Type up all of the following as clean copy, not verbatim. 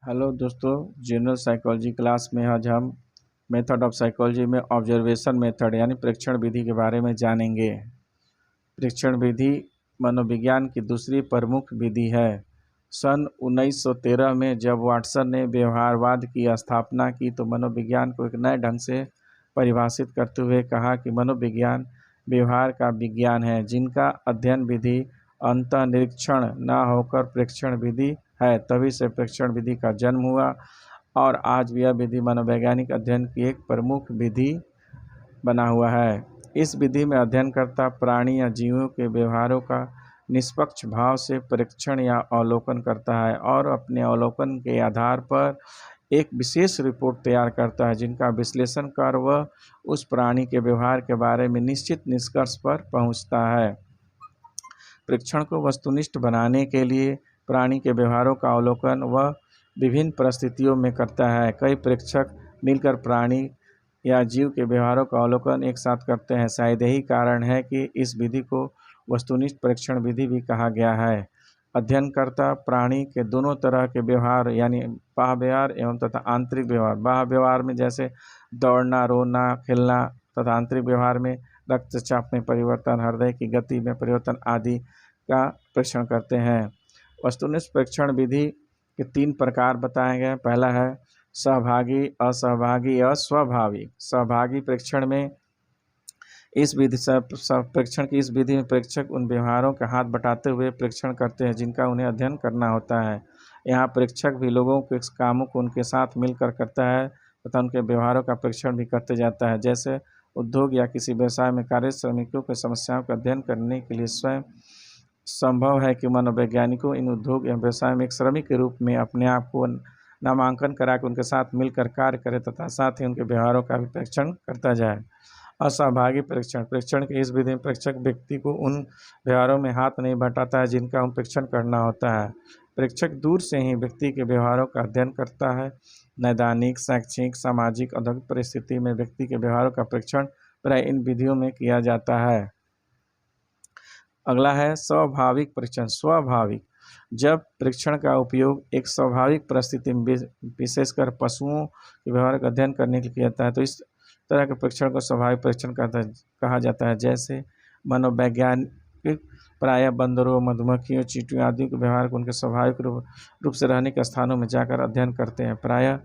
Hello दोस्तों, general psychology class में आज हम मेथड ऑफ साइकोलॉजी में ऑब्जर्वेशन मेथड यानी परीक्षण विधि के बारे में जानेंगे। परीक्षण विधि मनोविज्ञान की दूसरी प्रमुख विधि है। सन 1913 में जब वाटसन ने व्यवहारवाद की स्थापना की तो मनोविज्ञान को एक नए ढंग से परिभाषित करते हुए कहा कि मनोविज्ञान व्यवहार का विज्ञान है जिनका अध्ययन विधि अंतःनिरीक्षण न होकर प्रेक्षण विधि है। तभी से प्रेक्षण विधि का जन्म हुआ और आज भी यह विधि मनोवैज्ञानिक अध्ययन की एक प्रमुख विधि बना हुआ है। इस विधि में अध्ययनकर्ता प्राणी या जीवों के व्यवहारों का निष्पक्ष भाव से परीक्षण या अवलोकन करता है और अपने अवलोकन के आधार पर एक विशेष रिपोर्ट तैयार करता है जिनका विश्लेषण कर वह उस प्राणी के व्यवहार के बारे में निश्चित निष्कर्ष पर पहुंचता है। परीक्षण को वस्तुनिष्ठ बनाने के लिए प्राणी के व्यवहारों का अवलोकन वह विभिन्न परिस्थितियों में करता है। कई परीक्षक मिलकर प्राणी या जीव के व्यवहारों का अवलोकन एक साथ करते हैं। शायद यही कारण है कि इस विधि को वस्तुनिष्ठ परीक्षण विधि भी कहा गया है। अध्ययनकर्ता प्राणी के दोनों तरह के व्यवहार यानी बाह्य व्यवहार एवं तथा आंतरिक व्यवहार, बाह्य व्यवहार में जैसे दौड़ना, रोना, खेलना तथा आंतरिक व्यवहार में रक्तचाप में परिवर्तन, हृदय की गति में परिवर्तन आदि का परीक्षण करते हैं। वस्तुनिष्ठ परीक्षण विधि के 3 प्रकार बताए गए। पहला है सहभागी, असहभागी और स्वाभाविक। सहभागी परीक्षण में इस विधि परीक्षण की इस विधि में परीक्षक उन व्यवहारों का हाथ बटाते हुए परीक्षण करते हैं जिनका उन्हें अध्ययन करना होता है। यहाँ परीक्षक भी लोगों के कामों को उनके साथ मिलकर करता है तथा उनके व्यवहारों का परीक्षण भी करते जाता है। जैसे उद्योग या किसी व्यवसाय में कार्यरत श्रमिकों की समस्याओं का अध्ययन करने के लिए स्वयं संभव है कि मनोवैज्ञानिकों इन उद्योग या व्यवसाय में एक श्रमिक के रूप में अपने आप को नामांकन करा के उनके साथ मिलकर कार्य करे तथा साथ ही उनके व्यवहारों का भी परीक्षण करता जाए। असहभागी परीक्षण की इस विधि में परीक्षक व्यक्ति को उन व्यवहारों में हाथ नहीं बटाता है जिनका हम परीक्षण करना होता है। परीक्षक दूर से ही व्यक्ति के व्यवहारों का अध्ययन करता है। नैदानिक, शैक्षिक, सामाजिक, औद्योगिक परिस्थिति में व्यक्ति के व्यवहारों का परीक्षण प्राय इन विधियों में किया जाता है। अगला है स्वाभाविक परीक्षण। स्वाभाविक जब परीक्षण का उपयोग एक स्वाभाविक परिस्थिति में विशेषकर पशुओं के व्यवहार का अध्ययन करने के लिए किया जाता है तो इस तरह के परीक्षण को स्वाभाविक परीक्षण कहा जाता है। जैसे मनोवैज्ञानिक प्रायः बंदरों, मधुमक्खियों, चींटियों आदि के व्यवहार को उनके स्वाभाविक रूप से रहने के स्थानों में जाकर अध्ययन करते हैं। प्रायः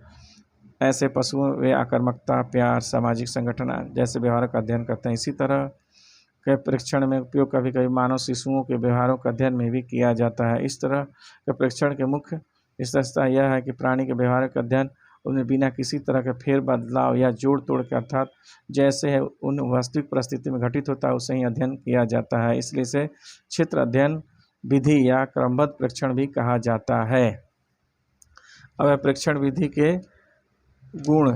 ऐसे पशुओं वे आक्रामकता, प्यार, सामाजिक संगठन जैसे व्यवहारों का अध्ययन करते हैं। इसी तरह के परीक्षण में उपयोग कभी कभी मानव शिशुओं के व्यवहारों का अध्ययन में भी किया जाता है। इस तरह के परीक्षण के मुख्य विशेषता यह है कि प्राणी के व्यवहार का अध्ययन उन्हें बिना किसी तरह के फेर बदलाव या जोड़ तोड़ के अर्थात जैसे है उन वास्तविक परिस्थिति में घटित होता है उसे ही अध्ययन किया जाता है। इसलिए इसे क्षेत्र अध्ययन विधि या क्रमबद्ध परीक्षण भी कहा जाता है। अब परीक्षण विधि के गुण।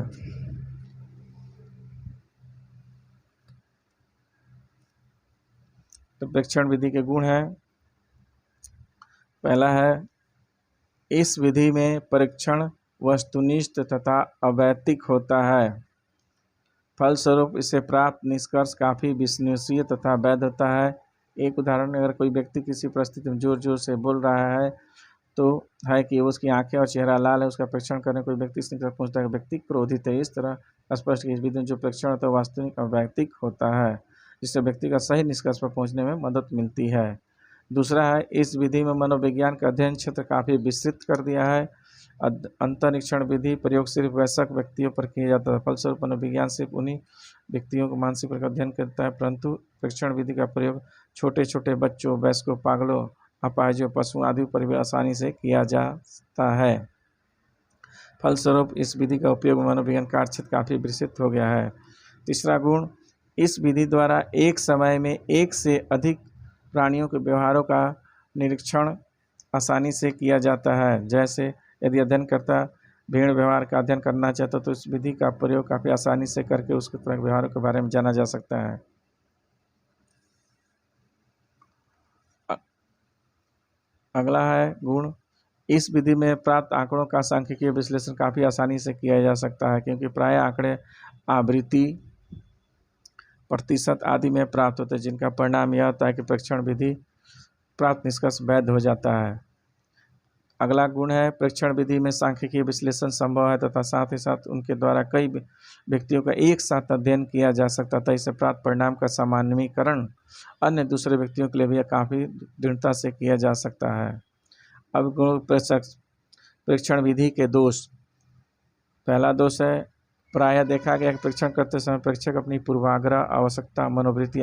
तो परीक्षण विधि के गुण है, पहला है इस विधि में परीक्षण वस्तुनिष्ठ तथा अवैतिक होता है। फलस्वरूप इससे प्राप्त निष्कर्ष काफ़ी विश्वसनीय तथा वैध होता है। एक उदाहरण, अगर कोई व्यक्ति किसी परिस्थिति में जोर जोर से बोल रहा है तो है कि उसकी आंखें और चेहरा लाल है, उसका परीक्षण करने कोई व्यक्ति इस निष्कर्ष पूछता है कि व्यक्ति क्रोधित है। इस तरह स्पष्ट कि इस विधि में जो परीक्षण होता है वास्तविक और वैयक्तिक होता है जिससे व्यक्ति का सही निष्कर्ष पर पहुंचने में मदद मिलती है। दूसरा है इस विधि में मनोविज्ञान का अध्ययन क्षेत्र काफ़ी विस्तृत कर दिया है। अंतःनिरीक्षण विधि प्रयोग सिर्फ वयस्क व्यक्तियों पर किया जाता है। फलस्वरूप मनोविज्ञान सिर्फ उन्हीं व्यक्तियों को मानसिक का अध्ययन करता है, परंतु परीक्षण विधि का प्रयोग छोटे छोटे बच्चों, वयस्कों, पागलों, अपाहिजों, पशुओं आदि पर भी आसानी से किया जाता है। फलस्वरूप इस विधि का उपयोग मनोविज्ञान कार्य क्षेत्र काफ़ी विस्तृत हो गया है। तीसरा गुण, इस विधि द्वारा एक समय में एक से अधिक प्राणियों के व्यवहारों का निरीक्षण आसानी से किया जाता है। जैसे यदि अध्ययनकर्ता भीड़ व्यवहार का अध्ययन करना चाहता तो इस विधि का प्रयोग काफ़ी आसानी से करके उसके तरह व्यवहारों के बारे में जाना जा सकता है। अगला है गुण, इस विधि में प्राप्त आंकड़ों का सांख्यिकीय विश्लेषण काफ़ी आसानी से किया जा सकता है क्योंकि प्रायः आंकड़े आवृत्ति, प्रतिशत आदि में प्राप्त होते हैं जिनका परिणाम यह होता है कि परीक्षण विधि प्राप्त निष्कर्ष वैध हो जाता है। अगला गुण है प्रेक्षण विधि में सांख्यिकीय विश्लेषण संभव है तथा साथ ही साथ उनके द्वारा कई व्यक्तियों का एक साथ अध्ययन किया जा सकता था। इससे प्राप्त परिणाम का सामान्यीकरण अन्य दूसरे व्यक्तियों के लिए भी काफ़ी दृढ़ता से किया जा सकता है। अब गुण प्रेक्षण विधि के दोष। पहला दोष है प्रायः देखा गया कि परीक्षण करते समय प्रेक्षक अपनी पूर्वाग्रह, आवश्यकता, मनोवृत्ति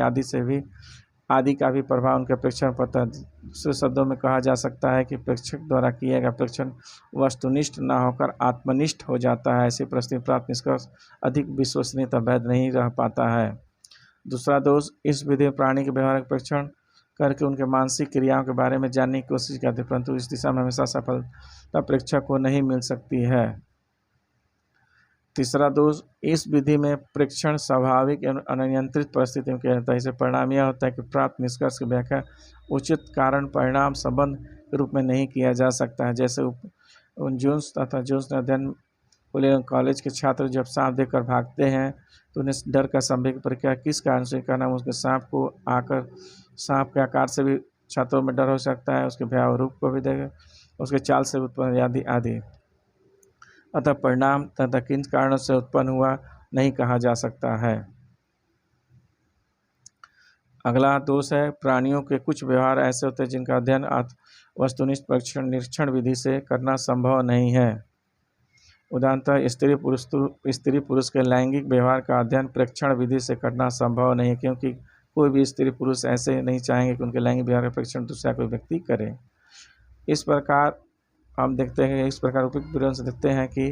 आदि का भी प्रभाव उनके प्रेक्षण पड़ता है। दूसरे शब्दों में कहा जा सकता है कि प्रेक्षक द्वारा किया गया प्रेक्षण वस्तुनिष्ठ न होकर आत्मनिष्ठ हो जाता है। ऐसी परिस्थिति प्राप्त निष्कर्ष अधिक विश्वसनीयता वैध नहीं रह पाता है। दूसरा दोष, इस विधि में प्राणी के व्यवहारिक परीक्षण करके उनके मानसिक क्रियाओं के बारे में जानने की कोशिश करते, परंतु इस दिशा में हमेशा सफलता प्रेक्षक को नहीं मिल सकती है। तीसरा दोष, इस विधि में प्रेक्षण स्वाभाविक एवं अनियंत्रित परिस्थितियों में किया जाता है। इससे परिणाम यह होता है कि प्राप्त निष्कर्ष की व्याख्या उचित कारण परिणाम संबंध के रूप में नहीं किया जा सकता है। जैसे जोन्स तथा जोन्स ने अध्ययन कॉलेज के छात्र जब सांप देखकर भागते हैं तो उन्हें डर का संवेग प्रक्रिया किस कारण से करना, उसके सांप के आकार से भी छात्रों में डर हो सकता है, उसके भयावह रूप को भी देखें, उसके चाल से उत्पन्न आदि अतः परिणाम तथा किन कारणों से उत्पन्न हुआ नहीं कहा जा सकता है। अगला दोष है प्राणियों के कुछ व्यवहार ऐसे होते हैं जिनका अध्ययन वस्तुनिष्ठ परीक्षण निरीक्षण विधि से करना संभव नहीं है। उदाहरणतः स्त्री पुरुष के लैंगिक व्यवहार का अध्ययन प्रेक्षण विधि से करना संभव नहीं है, क्योंकि कोई भी स्त्री पुरुष ऐसे नहीं चाहेंगे कि उनके लैंगिक व्यवहार का परीक्षण दूसरा कोई व्यक्ति करे। इस प्रकार हम देखते हैं, इस प्रकार उपयुक्त विवरण से देखते हैं कि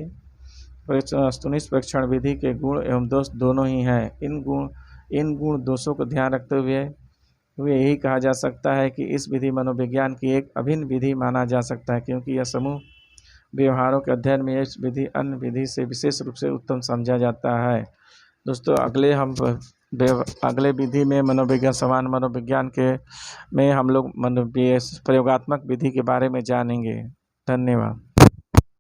वस्तुनिष्ठ परीक्षण विधि के गुण एवं दोष दोनों ही हैं। इन गुण दोषों को ध्यान रखते हुए यही कहा जा सकता है कि इस विधि मनोविज्ञान की एक अभिन्न विधि माना जा सकता है, क्योंकि यह समूह व्यवहारों के अध्ययन में इस विधि अन्य विधि से विशेष रूप से उत्तम समझा जाता है। दोस्तों अगले विधि में समान मनोविज्ञान में हम लोग प्रयोगात्मक विधि के बारे में जानेंगे। धन्यवाद।